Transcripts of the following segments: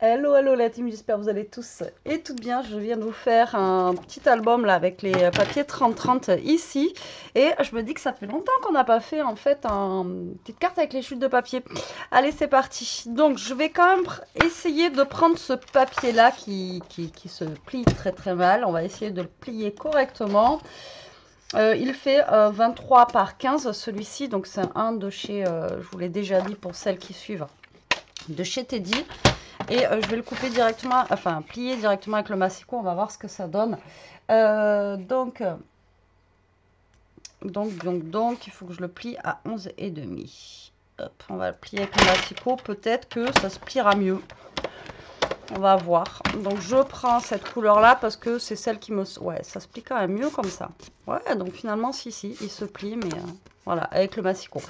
Hello, hello la team, j'espère que vous allez tous et toutes bien. Je viens de vous faire un petit album là avec les papiers 30-30 ici. Et je me dis que ça fait longtemps qu'on n'a pas fait en fait une petite carte avec les chutes de papier. Allez, c'est parti. Donc je vais quand même essayer de prendre ce papier là qui se plie très très mal. On va essayer de le plier correctement. Il fait 23 par 15 celui-ci. Donc c'est un de chez, je vous l'ai déjà dit pour celles qui suivent, de chez Teddy. Et je vais le couper directement, enfin plier directement avec le massicot. On va voir ce que ça donne. Donc, il faut que je le plie à 11,5. Hop, on va le plier avec le massicot. Peut-être que ça se pliera mieux. On va voir. Donc, je prends cette couleur-là parce que c'est celle qui me... Ouais, ça se plie quand même mieux comme ça. Ouais, donc finalement, si, il se plie, mais voilà, avec le massicot.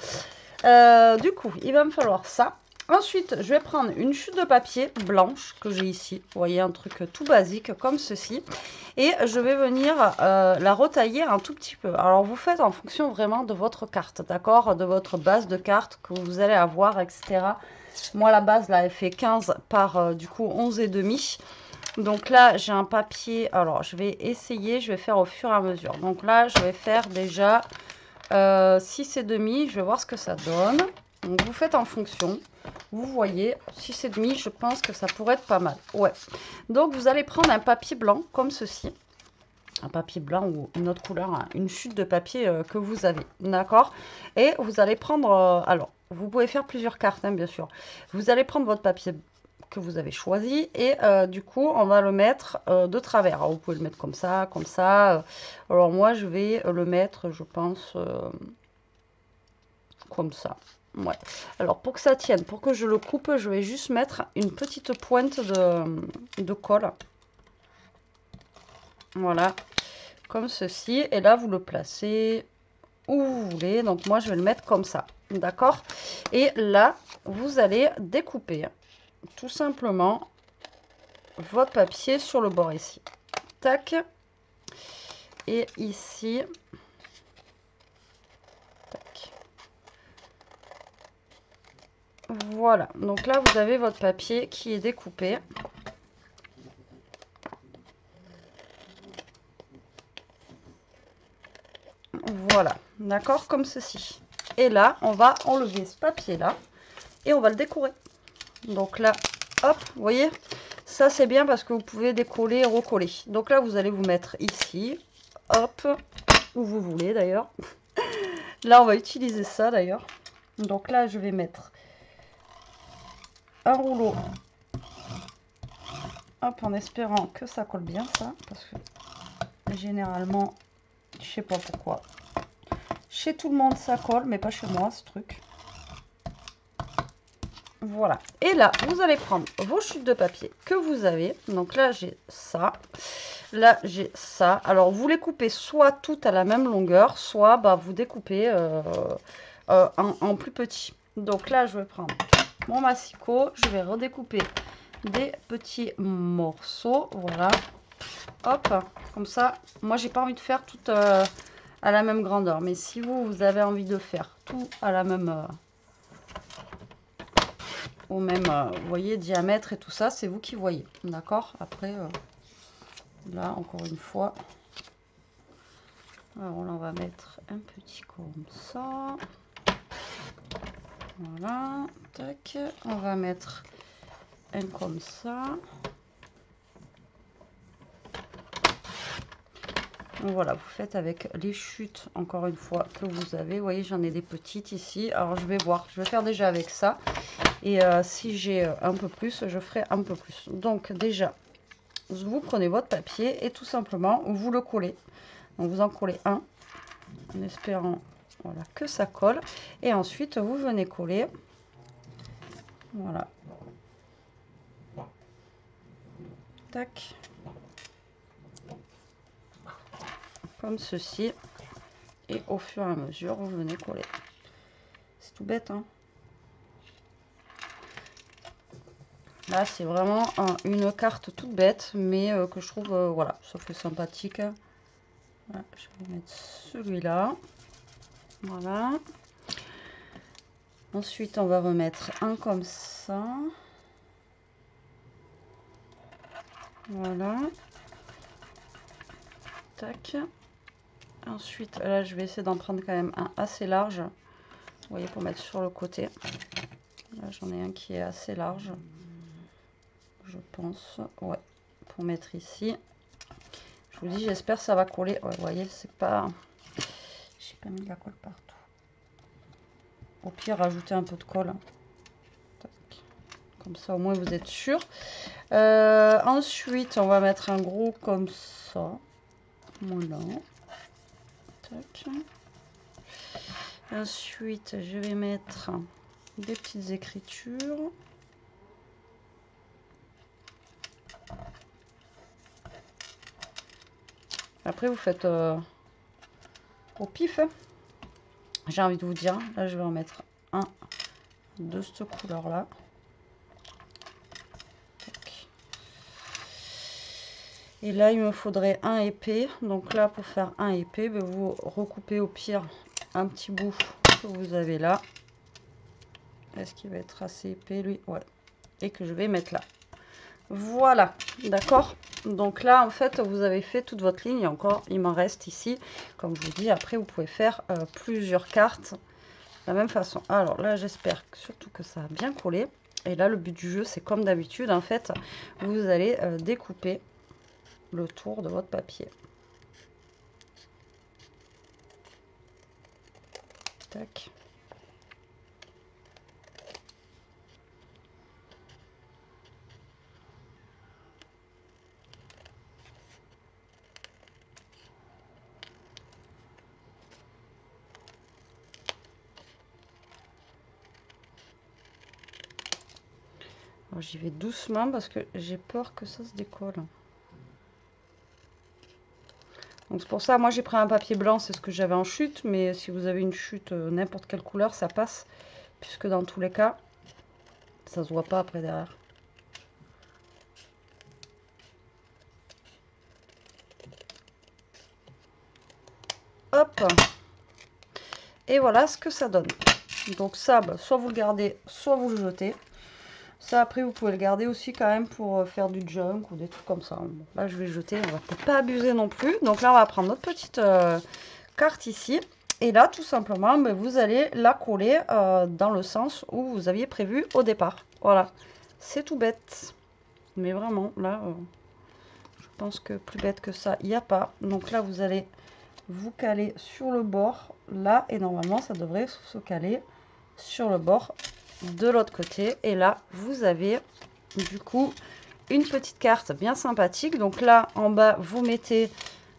Du coup, il va me falloir ça. Ensuite, je vais prendre une chute de papier blanche que j'ai ici. Vous voyez, un truc tout basique comme ceci. Et je vais venir la retailler un tout petit peu. Alors, vous faites en fonction vraiment de votre carte, d'accord? De votre base de carte que vous allez avoir, etc. Moi, la base, là, elle fait 15 par, du coup, 11,5. Donc là, j'ai un papier. Alors, je vais essayer, je vais faire au fur et à mesure. Donc là, je vais faire déjà 6,5. Je vais voir ce que ça donne. Donc, vous faites en fonction. Vous voyez, 6,5, je pense que ça pourrait être pas mal. Ouais. Donc, vous allez prendre un papier blanc comme ceci. Un papier blanc ou une autre couleur, hein, une chute de papier que vous avez. D'accord? Et vous allez prendre... alors, vous pouvez faire plusieurs cartes, hein, bien sûr. Vous allez prendre votre papier que vous avez choisi et du coup, on va le mettre de travers. Alors, vous pouvez le mettre comme ça, comme ça. Alors, moi, je vais le mettre, je pense, comme ça. Ouais. Alors, pour que ça tienne, pour que je le coupe, je vais juste mettre une petite pointe de colle. Voilà, comme ceci. Et là, vous le placez où vous voulez. Donc, moi, je vais le mettre comme ça. D'accord? Et là, vous allez découper tout simplement votre papier sur le bord ici. Tac. Et ici. Tac. Voilà. Donc là, vous avez votre papier qui est découpé. Voilà, d'accord, comme ceci. Et là, on va enlever ce papier-là et on va le décorer. Donc là, hop, vous voyez, ça c'est bien parce que vous pouvez décoller et recoller. Donc là, vous allez vous mettre ici, hop, où vous voulez d'ailleurs. Là, on va utiliser ça d'ailleurs. Donc là, je vais mettre un rouleau, hop, en espérant que ça colle bien ça, parce que généralement, je sais pas pourquoi. Chez tout le monde, ça colle, mais pas chez moi, ce truc. Voilà. Et là, vous allez prendre vos chutes de papier que vous avez. Donc là, j'ai ça. Là, j'ai ça. Alors, vous les coupez soit toutes à la même longueur, soit bah, vous découpez en plus petit. Donc là, je vais prendre mon massicot. Je vais redécouper des petits morceaux. Voilà. Hop. Comme ça. Moi, j'ai pas envie de faire tout à la même grandeur. Mais si vous avez envie de faire tout à la même... au même, vous voyez, diamètre et tout ça, c'est vous qui voyez, d'accord? Après, là, encore une fois, alors là, on va mettre un petit comme ça, voilà, tac, on va mettre un comme ça, voilà, vous faites avec les chutes, encore une fois, que vous avez, vous voyez, j'en ai des petites ici, alors je vais voir, je vais faire déjà avec ça, et si j'ai un peu plus, je ferai un peu plus. Donc déjà, vous prenez votre papier et tout simplement, vous le collez. Donc vous en collez un, en espérant voilà, que ça colle. Et ensuite, vous venez coller. Voilà. Tac. Comme ceci. Et au fur et à mesure, vous venez coller. C'est tout bête, hein. Là, c'est vraiment une carte toute bête, mais que je trouve, voilà, ça fait sympathique. Voilà, je vais mettre celui-là. Voilà. Ensuite, on va remettre un comme ça. Voilà. Tac. Ensuite, là, je vais essayer d'en prendre quand même un assez large. Vous voyez, pour mettre sur le côté. Là, j'en ai un qui est assez large. Je pense. Ouais. Pour mettre ici. Je vous dis, j'espère que ça va coller. Ouais, vous voyez, c'est pas... J'ai pas mis de la colle partout. Au pire, rajouter un peu de colle. Tac. Comme ça, au moins, vous êtes sûr. Ensuite, on va mettre un gros comme ça. Voilà. Tac. Ensuite, je vais mettre des petites écritures. Après, vous faites au pif. J'ai envie de vous dire. Là, je vais en mettre un de cette couleur-là. Et là, il me faudrait un épais. Donc là, pour faire un épais, ben, vous recoupez au pire un petit bout que vous avez là. Est-ce qu'il va être assez épais, lui? Ouais. Et que je vais mettre là. Voilà, d'accord. Donc là, en fait, vous avez fait toute votre ligne. Et encore, il m'en reste ici. Comme je vous dis, après, vous pouvez faire plusieurs cartes de la même façon. Alors là, j'espère surtout que ça a bien collé. Et là, le but du jeu, c'est comme d'habitude, en fait, vous allez découper le tour de votre papier. Tac. J'y vais doucement parce que j'ai peur que ça se décolle. Donc c'est pour ça, moi j'ai pris un papier blanc, c'est ce que j'avais en chute. Mais si vous avez une chute n'importe quelle couleur, ça passe. Puisque dans tous les cas, ça se voit pas après derrière. Hop. Et voilà ce que ça donne. Donc ça, bah, soit vous le gardez, soit vous le jetez. Ça, après, vous pouvez le garder aussi quand même pour faire du junk ou des trucs comme ça. Bon, là, je vais jeter. On va peut-être pas abuser non plus. Donc là, on va prendre notre petite carte ici. Et là, tout simplement, ben, vous allez la coller dans le sens où vous aviez prévu au départ. Voilà. C'est tout bête. Mais vraiment, là, je pense que plus bête que ça, il n'y a pas. Donc là, vous allez vous caler sur le bord, là. Et normalement, ça devrait se caler sur le bord de l'autre côté. Et là, vous avez du coup une petite carte bien sympathique. Donc là, en bas, vous mettez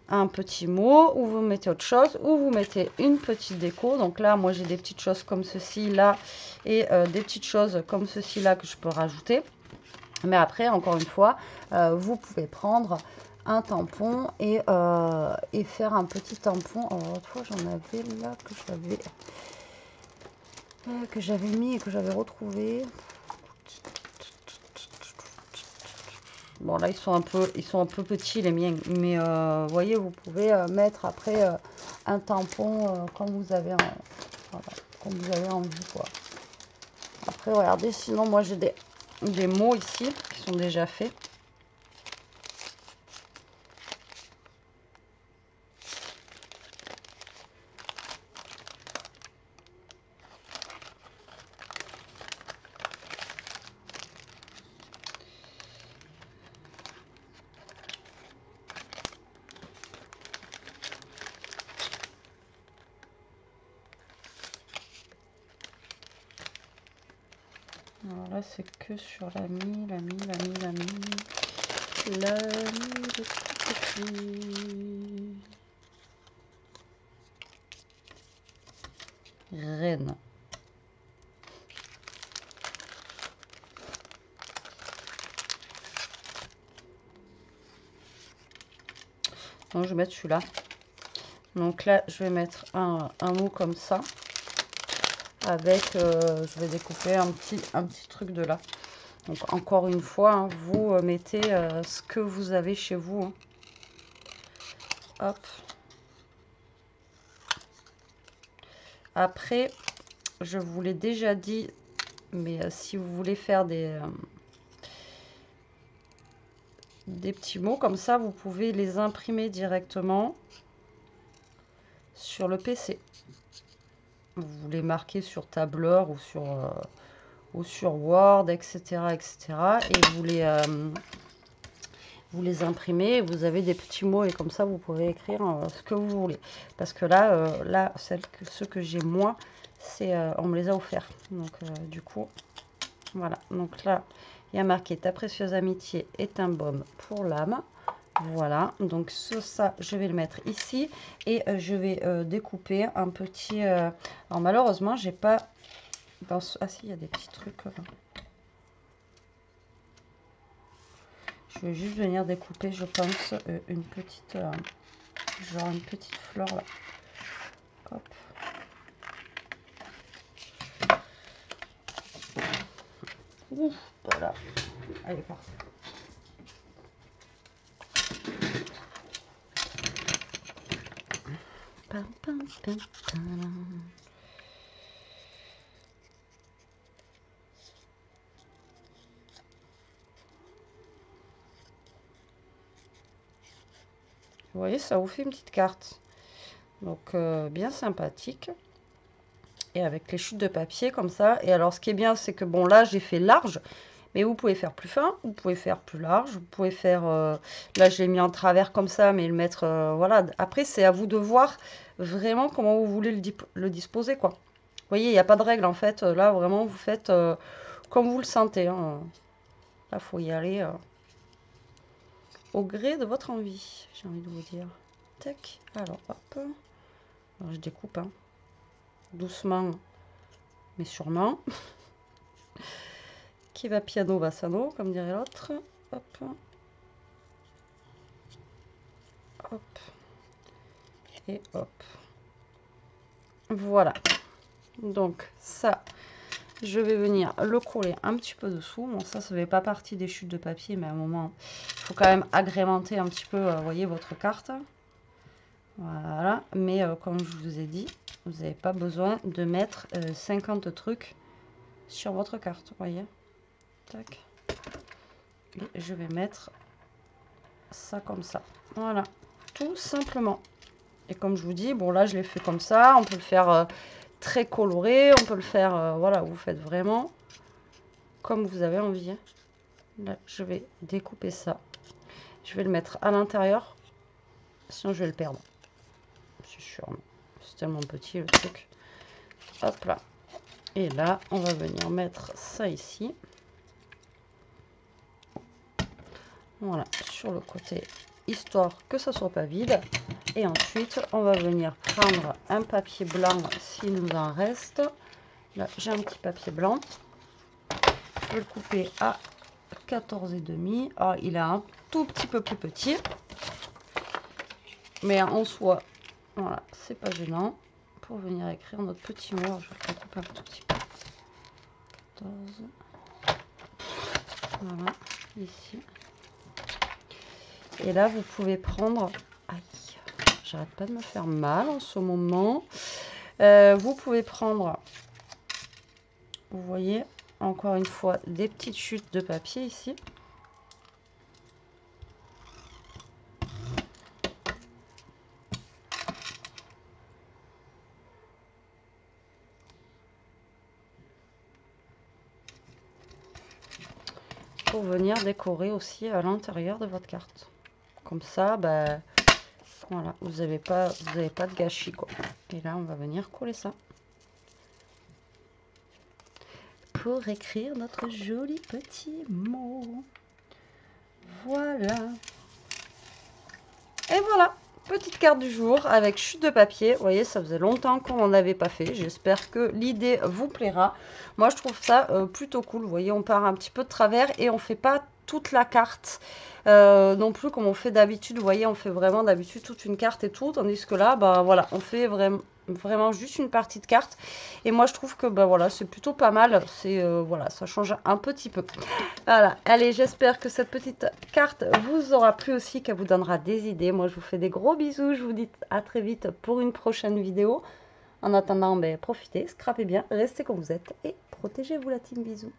un petit mot, ou vous mettez autre chose, ou vous mettez une petite déco. Donc là, moi, j'ai des petites choses comme ceci, là, et des petites choses comme ceci, là, que je peux rajouter. Mais après, encore une fois, vous pouvez prendre un tampon et faire un petit tampon. Alors, l'autre fois, j'en avais là que j'avais mis et que j'avais retrouvé. Bon, là, ils sont un peu petits, les miens. Mais vous voyez, vous pouvez mettre après un tampon comme vous avez envie, quoi. Après, regardez, sinon, moi, j'ai des mots ici qui sont déjà faits. Alors là, c'est que sur la mie de petit reine. Donc, je vais mettre celui-là. Donc là, je vais mettre un mot comme ça. Avec, je vais découper un petit truc de là. Donc encore une fois, hein, vous mettez ce que vous avez chez vous. Hein. Hop. Après, je vous l'ai déjà dit, mais si vous voulez faire des petits mots. Comme ça, vous pouvez les imprimer directement sur le PC. Vous les marquez sur tableur ou sur Word, etc., etc. Et vous les imprimez. Vous avez des petits mots et comme ça, vous pouvez écrire ce que vous voulez. Parce que là, ceux que j'ai moi, on me les a offerts. Donc, du coup, voilà. Donc là, il y a marqué ta précieuse amitié est un baume pour l'âme. Voilà, donc ça, je vais le mettre ici et je vais découper un petit... Alors malheureusement, j'ai pas... Ah si, il y a des petits trucs là. Je vais juste venir découper, je pense, une petite... genre une petite fleur là. Hop. Ouf, voilà. Allez, parfait. Pam, pam, pam, pam. Vous voyez, ça vous fait une petite carte. Donc, bien sympathique. Et avec les chutes de papier comme ça. Et alors, ce qui est bien, c'est que bon, là, j'ai fait large. Mais vous pouvez faire plus fin, vous pouvez faire plus large. Vous pouvez faire... là, je l'ai mis en travers comme ça, mais le mettre... voilà. Après, c'est à vous de voir vraiment comment vous voulez le disposer, quoi. Vous voyez, il n'y a pas de règle, en fait. Là, vraiment, vous faites comme vous le sentez. Hein. Là, il faut y aller au gré de votre envie, j'ai envie de vous dire. Tac. Alors, hop. Alors, je découpe, hein. Doucement, mais sûrement. Qui va piano va sano, comme dirait l'autre. Hop. Hop. Et hop. Voilà. Donc, ça... Je vais venir le coller un petit peu dessous. Bon, ça ne fait pas partie des chutes de papier, mais à un moment, il faut quand même agrémenter un petit peu, vous voyez, votre carte. Voilà. Mais comme je vous ai dit, vous n'avez pas besoin de mettre 50 trucs sur votre carte, vous voyez. Tac. Et je vais mettre ça comme ça. Voilà. Tout simplement. Et comme je vous dis, bon là, je l'ai fait comme ça. On peut le faire... très coloré, on peut le faire, voilà, vous faites vraiment comme vous avez envie. Là, je vais découper ça. Je vais le mettre à l'intérieur, sinon je vais le perdre. C'est sûr, c'est tellement petit le truc. Hop là. Et là, on va venir mettre ça ici. Voilà, sur le côté, histoire que ça soit pas vide. Et ensuite, on va venir prendre un papier blanc s'il nous en reste. Là, j'ai un petit papier blanc. Je vais le couper à 14,5. Alors, il est un tout petit peu plus petit. Mais en soi, voilà, c'est pas gênant. Pour venir écrire notre petit mot, alors, je vais le couper un tout petit peu. 14. Voilà, ici. Et là, vous pouvez prendre... Aïe, j'arrête pas de me faire mal en ce moment. Vous pouvez prendre... Vous voyez, encore une fois, des petites chutes de papier ici. Pour venir décorer aussi à l'intérieur de votre carte. Comme ça, bah, voilà, vous n'avez pas de gâchis, quoi. Et là, on va venir coller ça. Pour écrire notre joli petit mot. Voilà. Et voilà, petite carte du jour avec chute de papier. Vous voyez, ça faisait longtemps qu'on n'en avait pas fait. J'espère que l'idée vous plaira. Moi, je trouve ça plutôt cool. Vous voyez, on part un petit peu de travers et on fait pas toute la carte non plus comme on fait d'habitude. Vous voyez, on fait vraiment d'habitude toute une carte et tout. Tandis que là, bah voilà, on fait vraiment juste une partie de carte. Et moi, je trouve que bah voilà, c'est plutôt pas mal. C'est voilà, ça change un petit peu. Voilà, allez, j'espère que cette petite carte vous aura plu aussi, qu'elle vous donnera des idées. Moi, je vous fais des gros bisous. Je vous dis à très vite pour une prochaine vidéo. En attendant, ben, profitez, scrapez bien, restez comme vous êtes et protégez-vous la team. Bisous.